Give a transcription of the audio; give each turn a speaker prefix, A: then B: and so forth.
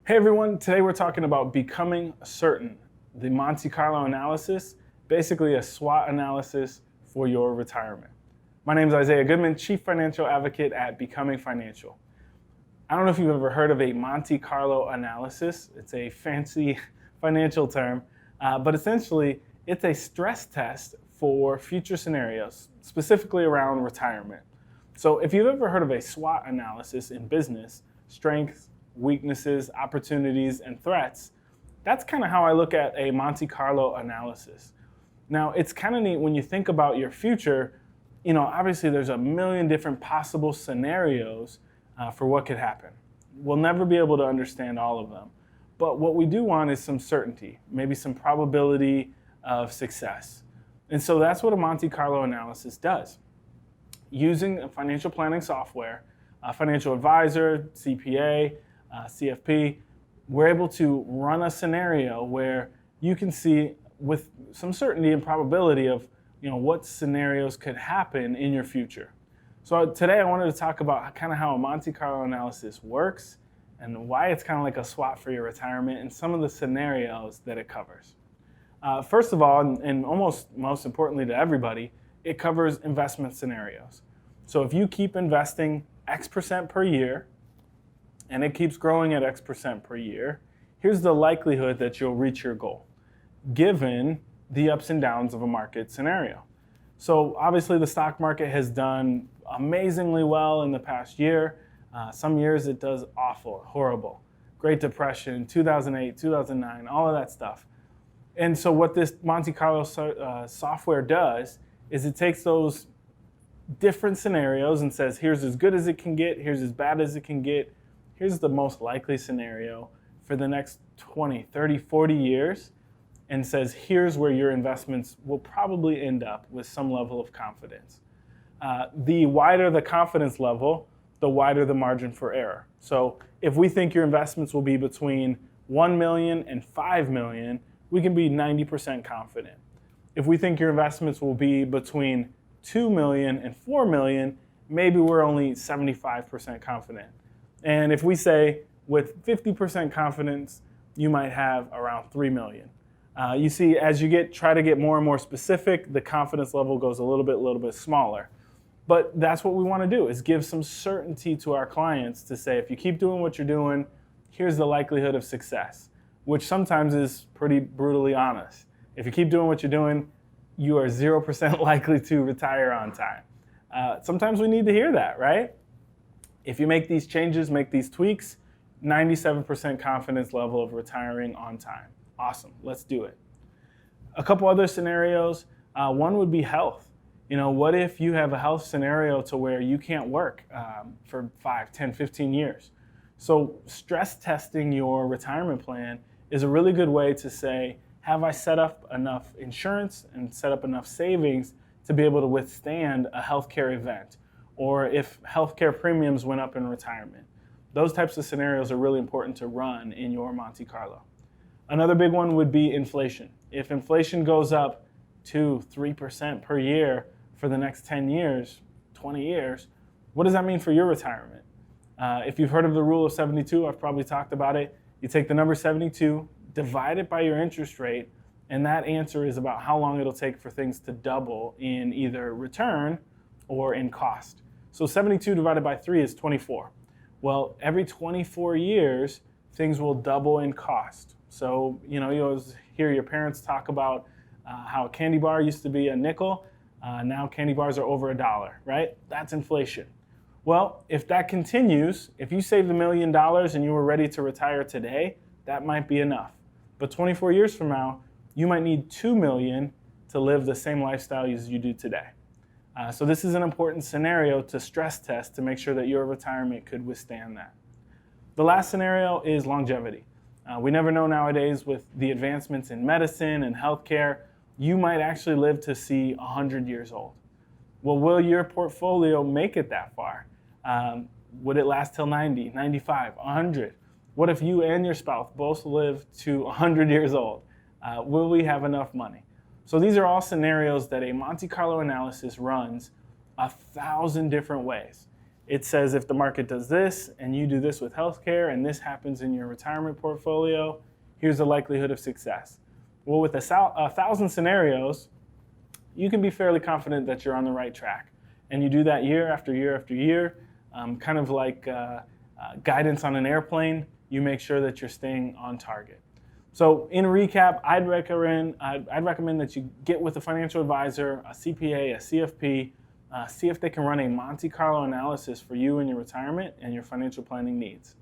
A: Hey everyone, today we're talking about becoming certain, the Monte Carlo analysis, basically a SWOT analysis for your retirement. My name is Isaiah Goodman, Chief Financial Advocate at Becoming Financial. I don't know if you've ever heard of a Monte Carlo analysis. It's a fancy financial term, but essentially it's a stress test for future scenarios, specifically around retirement. So if you've ever heard of a SWOT analysis in business, strengths, weaknesses, opportunities, and threats, that's kind of how I look at a Monte Carlo analysis. Now, it's kind of neat when you think about your future. Obviously there's a million different possible scenarios for what could happen. We'll never be able to understand all of them. But what we do want is some certainty, maybe some probability of success. And so that's what a Monte Carlo analysis does. Using a financial planning software, a financial advisor, CPA, CFP, we're able to run a scenario where you can see with some certainty and probability of what scenarios could happen in your future. So today I wanted to talk about kind of how a Monte Carlo analysis works and why it's kind of like a SWOT for your retirement and some of the scenarios that it covers. First of all, and almost most importantly to everybody, it covers investment scenarios. So if you keep investing X percent per year, and it keeps growing at X percent per year, here's the likelihood that you'll reach your goal, given the ups and downs of a market scenario. So obviously the stock market has done amazingly well in the past year. Some years it does awful, horrible. Great Depression, 2008, 2009, all of that stuff. And so what this Monte Carlo software does is it takes those different scenarios and says, here's as good as it can get, here's as bad as it can get, here's the most likely scenario for the next 20, 30, 40 years, and says, here's where your investments will probably end up with some level of confidence. The wider the confidence level, the wider the margin for error. So if we think your investments will be between 1 million and 5 million, we can be 90% confident. If we think your investments will be between 2 million and 4 million, maybe we're only 75% confident. And if we say with 50% confidence, you might have around 3 million. You see, as you try to get more and more specific, the confidence level goes a little bit smaller. But that's what we want to do, is give some certainty to our clients to say, if you keep doing what you're doing, here's the likelihood of success, which sometimes is pretty brutally honest. If you keep doing what you're doing, you are 0% likely to retire on time. Sometimes we need to hear that, right? If you make these changes, make these tweaks, 97% confidence level of retiring on time. Awesome, let's do it. A couple other scenarios. One would be health. What if you have a health scenario to where you can't work for 5, 10, 15 years? So stress testing your retirement plan is a really good way to say, have I set up enough insurance and set up enough savings to be able to withstand a healthcare event? Or if healthcare premiums went up in retirement. Those types of scenarios are really important to run in your Monte Carlo. Another big one would be inflation. If inflation goes up 2, 3% per year for the next 10 years, 20 years, what does that mean for your retirement? If you've heard of the rule of 72, I've probably talked about it. You take the number 72, divide it by your interest rate, and that answer is about how long it'll take for things to double in either return or in cost. So 72 divided by 3 is 24. Well, every 24 years, things will double in cost. So, you always hear your parents talk about how a candy bar used to be a nickel. Now candy bars are over $1, right? That's inflation. Well, if that continues, if you saved $1 million and you were ready to retire today, that might be enough. But 24 years from now, you might need 2 million to live the same lifestyle as you do today. So this is an important scenario to stress test to make sure that your retirement could withstand that. The last scenario is longevity. We never know nowadays with the advancements in medicine and healthcare, you might actually live to see 100 years old. Well, will your portfolio make it that far? Would it last till 90, 95, 100? What if you and your spouse both live to 100 years old? Will we have enough money? So these are all scenarios that a Monte Carlo analysis runs 1,000 different ways. It says if the market does this and you do this with healthcare and this happens in your retirement portfolio, here's the likelihood of success. Well, with 1,000 scenarios, you can be fairly confident that you're on the right track. And you do that year after year after year, kind of like guidance on an airplane. You make sure that you're staying on target. So in recap, I'd recommend that you get with a financial advisor, a CPA, a CFP, see if they can run a Monte Carlo analysis for you and your retirement and your financial planning needs.